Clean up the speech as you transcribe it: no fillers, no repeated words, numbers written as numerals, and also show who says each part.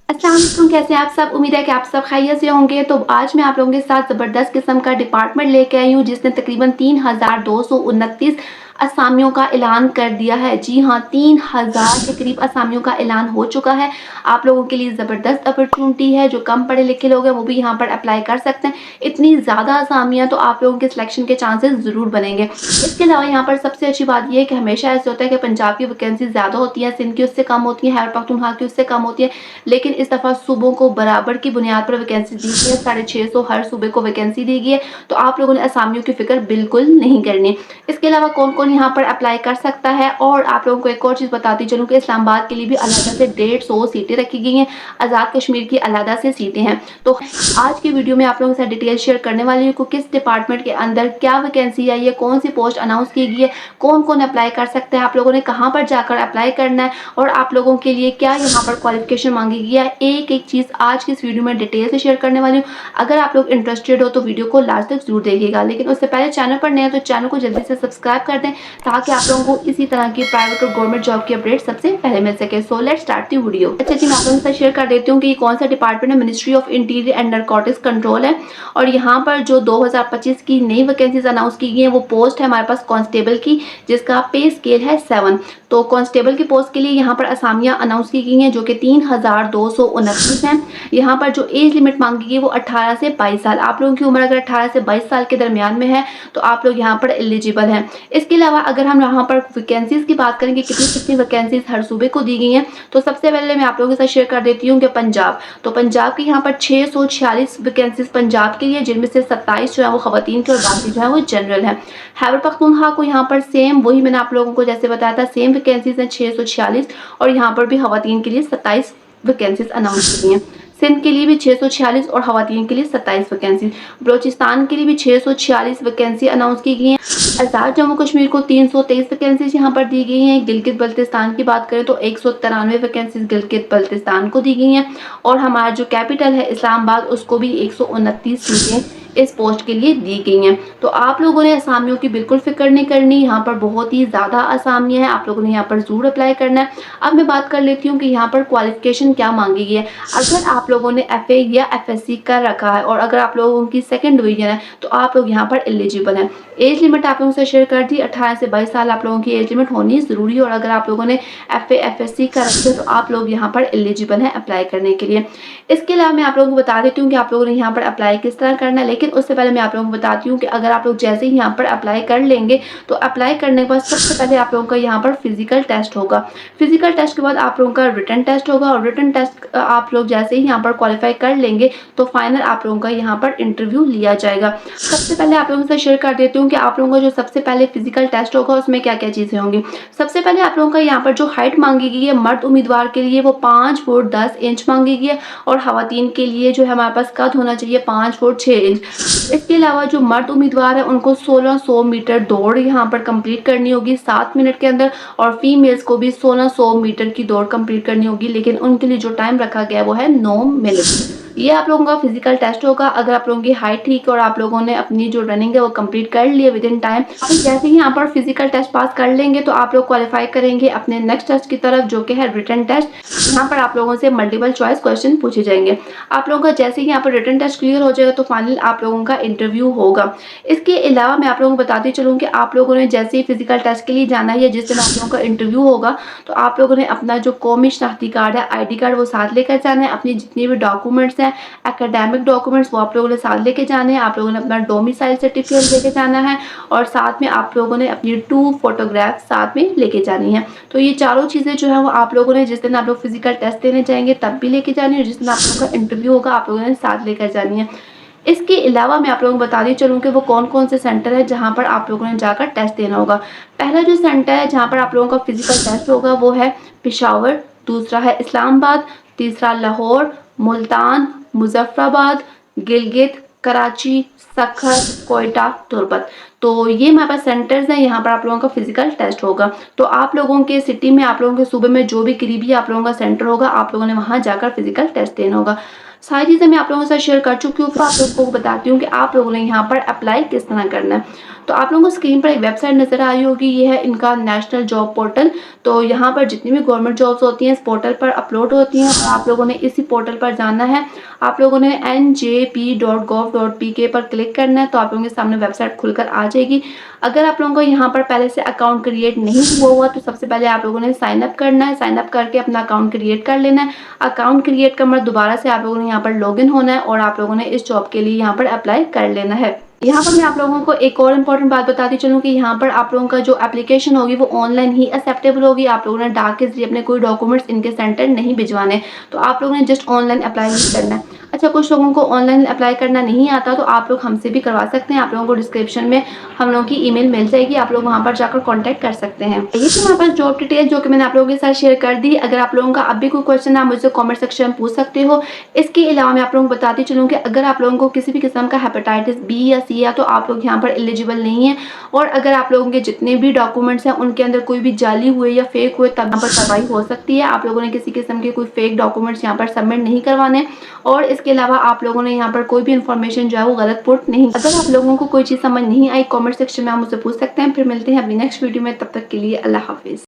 Speaker 1: अस्सलाम वालेकुम, कैसे हैं आप सब? उम्मीद है कि आप सब खैरियत से होंगे। तो आज मैं आप लोगों के साथ ज़बरदस्त किस्म का डिपार्टमेंट लेके आई हूँ जिसने तकरीबन 3229 असामियों का ऐलान कर दिया है। जी हाँ, 3000 के करीब असामियों का ऐलान हो चुका है। आप लोगों के लिए ज़बरदस्त अपॉर्चुनिटी है। जो कम पढ़े लिखे लोग हैं वो भी यहाँ पर अप्लाई कर सकते हैं। इतनी ज़्यादा असामियाँ, तो आप लोगों के सिलेक्शन के चांसेस ज़रूर बनेंगे। इसके अलावा यहाँ पर सबसे अच्छी बात यह है कि हमेशा ऐसे होता है कि पंजाब की वैकेंसी ज़्यादा होती है, सिंध की उससे कम होती है, खैबर पख्तूनख्वा की उससे कम होती है। लेकिन इस दफ़ा सूबों को बराबर की बुनियाद पर वैकेंसी दी गई है। 650 हर सूबे को वैकेंसी दी गई है। तो आप लोगों ने असामियों की फिक्र बिल्कुल नहीं करनी। इसके अलावा कौन कौन यहाँ पर अप्लाई कर सकता है, और आप लोगों को एक और चीज़ बताती चलूँ कि इस्लामाबाद के लिए भी अलहदा से 150 सीटें रखी गई हैं। आज़ाद कश्मीर की अलहदा से सीटें हैं। तो आज की वीडियो में आप लोगों के साथ डिटेल शेयर करने वाली हूँ कि किस डिपार्टमेंट के अंदर क्या वैकेंसी आई है, कौन सी पोस्ट अनाउंस की गई है, कौन कौन अप्लाई कर सकता है, आप लोगों ने कहाँ पर जाकर अप्लाई करना है, और आप लोगों के लिए क्या यहाँ पर क्वालिफिकेशन मांगी गई है। एक एक चीज़ आज की इस वीडियो में डिटेल से शेयर करने वाली हूँ। अगर आप लोग इंटरेस्टेड हो तो वीडियो को लास्ट तक जरूर देखिएगा। लेकिन उससे पहले चैनल पर नए हैं तो चैनल को जल्दी से सब्सक्राइब कर दें ताकि आप लोगों को इसी तरह की प्राइवेट और गवर्नमेंट जॉब की अपडेट सबसे पहले मिल सके। So let's start the video. अच्छा जी, मैं आप लोगों के साथ शेयर कर देती हूँ कि ये कौन सा डिपार्टमेंट है। Ministry of interior and narcotics control है। और यहाँ पर जो 2025 की नई वैकेंसीज अनाउंस की गई है वो पोस्ट है हमारे पास कांस्टेबल की, जिसका पे स्केल है 7। तो कांस्टेबल की पोस्ट के लिए यहाँ पर असामियाँ अनाउंस की गई हैं जो कि 3229 हैं। यहाँ पर जो एज लिमिट मांगी गई है वो 18 से 22 साल। आप लोगों की उम्र अगर 18 से 22 साल के दरमियान में है तो आप लोग यहाँ पर एलिजिबल हैं। इसके अलावा अगर हम यहाँ पर वैकेंसीज की बात करेंगे कितनी कितनी वैकेंसीज हर सूबे को दी गई हैं, तो सबसे पहले मैं आप लोगों के साथ शेयर कर देती हूँ कि पंजाब, तो पंजाब की यहाँ पर 646 वैकेंसीज पंजाब के लिए, जिनमें से 27 जो है वो खवातीन की और बाकी जो है वो जनरल है। खैबर पख्तूनख्वा को यहाँ पर सेम वही मैंने आप लोगों को जैसे बताया था, सेम वैकेंसीज हैं 646, और यहाँ पर भी खवातीन के लिए 27 वैकेंसीज अनाउंस की गई हैं। सिंध के लिए भी 646 और खवातीन के लिए 27 वैकेंसी। बलोचिस्तान के लिए भी 646 वैकेंसी अनाउंस की गई हैं। आज़ाद जम्मू कश्मीर को 323 वैकेंसीज यहाँ पर दी गई हैं। गिलगित बल्तिस्तान की बात करें तो 193 वैकेंसीज गिलगित बल्तिस्तान को दी गई हैं। और हमारा जो कैपिटल है इस्लामाबाद, उसको भी 129 सीटें इस पोस्ट के लिए दी गई हैं। तो आप लोगों ने असामियों की बिल्कुल फिक्र नहीं करनी। यहाँ पर बहुत ही ज़्यादा असामियाँ हैं, आप लोगों ने यहाँ पर ज़रूर अप्लाई करना है। अब मैं बात कर लेती हूँ कि यहाँ पर क्वालिफिकेशन क्या मांगी गई है। अगर आप लोगों ने FA या FSC कर रखा है और अगर आप लोगों की सेकंड डिवीजन है तो आप लोग यहाँ पर एलिजिबल हैं। एज लिमिट आप लोगों से शेयर कर दी, 18 से 22 साल आप लोगों की एज लिमिट होनी ज़रूरी है। और अगर आप लोगों ने FA FSC कर रखी है तो आप लोग यहाँ पर एलिजिबल हैं अप्लाई करने के लिए। इसके अलावा मैं आप लोगों को बता देती हूँ कि आप लोगों ने यहाँ पर अप्लाई किस तरह करना है। लेकिन उससे पहले मैं आप लोगों को बताती हूँ कि अगर आप लोग जैसे ही यहाँ पर अप्लाई कर लेंगे तो अप्लाई करने के बाद सबसे पहले आप लोगों का यहाँ पर फिजिकल टेस्ट होगा। फिजिकल टेस्ट के बाद आप लोगों का रिटन टेस्ट होगा, और रिटन टेस्ट आप लोग जैसे ही यहाँ पर क्वालिफाई कर लेंगे तो फाइनल आप लोगों का यहाँ पर इंटरव्यू लिया जाएगा। सबसे पहले आप लोगों से शेयर कर देती हूँ कि आप लोगों का जो सबसे पहले फिजिकल टेस्ट होगा उसमें क्या क्या चीज़ें होंगी। सबसे पहले आप लोगों का यहाँ पर जो हाइट मांगी गई है मर्द उम्मीदवार के लिए वो 5 फुट 10 इंच मांगी गई है, और खवातीन के लिए जो है हमारे पास कद होना चाहिए 5 फुट 6 इंच। इसके अलावा जो मर्द उम्मीदवार है उनको 1600 मीटर दौड़ यहाँ पर कंप्लीट करनी होगी 7 मिनट के अंदर, और फीमेल्स को भी 1600 मीटर की दौड़ कंप्लीट करनी होगी, लेकिन उनके लिए जो टाइम रखा गया वो है 9 मिनट। ये आप लोगों का फिजिकल टेस्ट होगा। अगर आप लोगों की हाइट ठीक है और आप लोगों ने अपनी जो रनिंग है वो कंप्लीट कर ली है विद इन टाइम, जैसे ही यहाँ पर फिजिकल टेस्ट पास कर लेंगे तो आप लोग क्वालिफाई करेंगे अपने नेक्स्ट टेस्ट की तरफ, जो कि है रिटन टेस्ट। यहाँ पर आप लोगों से मल्टीपल चॉइस क्वेश्चन पूछे जाएंगे। आप लोगों का जैसे ही यहाँ पर रिटन टेस्ट क्लियर हो जाएगा तो फाइनल आप लोगों का इंटरव्यू होगा। इसके अलावा मैं आप लोगों को बताती चलूँ कि आप लोगों ने जैसे ही फिजिकल टेस्ट के लिए जाना है या जिस दिन आप लोगों का इंटरव्यू होगा तो आप लोगों ने अपना जो कौमी शनाख्ती कार्ड है, ID कार्ड, वो साथ लेकर जाना है। अपनी जितनी भी डॉक्यूमेंट्स हैं, एकेडमिक डॉक्यूमेंट्स, वो आप लोगों ने साथ लेके जाने हैं। आप लोगों ने अपना डोमिसाइल सर्टिफिकेट लेके जाना है, और साथ में आप लोगों ने अपनी 2 फोटोग्राफ साथ में लेके जानी है। तो ये चारों चीज़ें जो है वो आप लोगों ने जिस दिन आप लोग फिजिकल टेस्ट देने जाएंगे तब भी लेके जानी है, और जिस दिन आप लोगों का इंटरव्यू होगा आप लोगों ने साथ लेकर जानी है। इसके अलावा मैं आप लोगों को बता दी चलूँ कि वो कौन कौन से सेंटर है जहाँ पर आप लोगों ने जाकर टेस्ट देना होगा। पहला जो सेंटर है जहाँ पर आप लोगों का फिजिकल टेस्ट होगा वो है पेशावर, दूसरा है इस्लामाबाद, तीसरा लाहौर, मुल्तान, मुजफ्फराबाद, गिलगित, कराची, सखर, कोयटा, तुर्बत। तो ये हमारे पास सेंटर्स हैं, यहाँ पर आप लोगों का फिजिकल टेस्ट होगा। तो आप लोगों के सिटी में, आप लोगों के सूबे में जो भी करीबी आप लोगों का सेंटर होगा, आप लोगों ने वहाँ जाकर फिजिकल टेस्ट देना होगा। सारी चीज़ें मैं आप लोगों के साथ शेयर कर चुकी हूँ, फिर आप लोगों को बताती हूँ कि आप लोगों ने यहाँ पर अप्लाई किस तरह करना है। तो आप लोगों को स्क्रीन पर एक वेबसाइट नज़र आ रही होगी, ये है इनका नेशनल जॉब पोर्टल। तो यहाँ पर जितनी भी गवर्नमेंट जॉब्स होती हैं इस पोर्टल पर अपलोड होती हैं, और आप लोगों ने इसी पोर्टल पर जाना है। आप लोगों ने njp.gov.pk पर क्लिक करना है, तो आप लोगों के सामने वेबसाइट खुलकर आ जाएगी। अगर आप लोगों को यहाँ पर पहले से अकाउंट क्रिएट नहीं हुआ हुआ, तो सबसे पहले आप लोगों ने साइन अप करना है। साइन अप करके अपना अकाउंट क्रिएट कर लेना है। अकाउंट क्रिएट कर मतलब दोबारा से आप लोगों ने यहाँ पर लॉगिन होना है, और आप लोगों ने इस जॉब के लिए यहाँ पर अप्लाई कर लेना है। यहाँ पर मैं आप लोगों को एक और इम्पॉर्टेंट बात बताती चलूँ कि यहाँ पर आप लोगों का जो एप्लीकेशन होगी वो ऑनलाइन ही एक्सेप्टेबल होगी। आप लोगों ने डाक के जरिए अपने कोई डॉक्यूमेंट्स इनके सेंटर नहीं भिजवाने, तो आप लोगों ने जस्ट ऑनलाइन अप्लाई ही करना है। अच्छा, कुछ लोगों को ऑनलाइन अप्लाई करना नहीं आता, तो आप लोग हमसे भी करवा सकते हैं। आप लोगों को डिस्क्रिप्शन में हम लोगों की ईमेल मिल जाएगी, आप लोग वहाँ पर जाकर कॉन्टैक्ट कर सकते हैं। ये तो हमारे पास जॉब डिटेल जो कि मैंने आप लोगों के साथ शेयर कर दी। अगर आप लोगों का अब भी कोई क्वेश्चन है, आप मुझसे कॉमेंट सेक्शन में पूछ सकते हो। इसके अलावा मैं आप लोगों को बताती चलूँ कि अगर आप लोगों को किसी भी किस्म का हेपेटाइटिस बी या सी है, तो आप लोग यहाँ पर एलिजिबल नहीं है। और अगर आप लोगों के जितने भी डॉक्यूमेंट्स हैं उनके अंदर कोई भी जाली हुए या फेक हुए, तब यहाँ पर कार्रवाई हो सकती है। आप लोगों ने किसी किस्म के कोई फेक डॉक्यूमेंट्स यहाँ पर सबमिट नहीं करवाने। और इसके अलावा आप लोगों ने यहाँ पर कोई भी इन्फॉर्मेशन जो है वो गलत पुट नहीं। अगर आप लोगों को कोई चीज़ समझ नहीं आई, कमेंट सेक्शन में आप मुझसे पूछ सकते हैं। फिर मिलते हैं अपनी नेक्स्ट वीडियो में, तब तक के लिए अल्लाह हाफिज़।